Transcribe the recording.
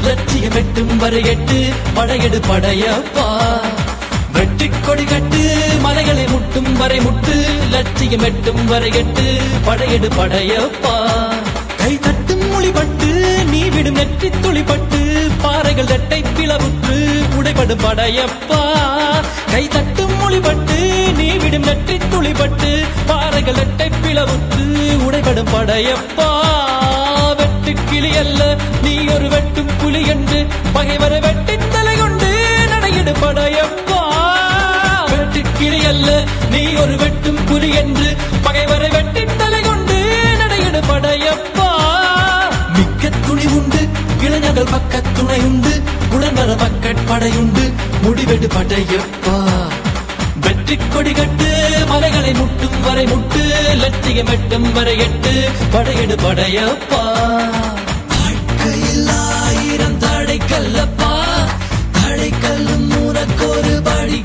லட்சியம் எட்டும் வரை எட்டு படையெடு படையப்பா வெற்றி கொடி கட்டு மலைகளை முட்டும் வரை முட்டு லட்சியம் எட்டும் வரை எட்டு படையெடு படையப்பா கை தட்டும் மொழிபட்டு நீ விடும் நெற்றி துளிப்பட்டு பாறைகள் ரெட்டை பிளவுற்று உடைபடும் படையப்பா கை தட்டும் மொழிபட்டு நீ விடும் நெற்றி துளிப்பட்டு பாறைகள் ரெட்டை பிளவுற்று உடைபடும் படையப்பா வெட்டு கிளி அல்ல நீ ஒரு வெட்டும் புலி என்று பகைவரை வெட்டி தலை கொண்டு நடையிடு படையப்பா வெட்டு கிளி அல்ல நீ ஒரு வெட்டும் புலி என்று பகைவரை வெட்டி தலை கொண்டு நடையிடு படையப்பா மிக்க துணி உண்டு இளைஞர்கள் பக்க துணை உண்டு உடனர பக்கட் படையுண்டு முடிவெடு படையப்பா வெற்றி கொடி கட்டு மலைகளை முட்டும் வரை முட்டு லட்சியம் எட்டும் வரை எட்டு படையெடு படையப்பா வாழ்க்கையில் ஆயிரம் தடை கல்லப்பா தடை கல்லும் உனக்கொரு படி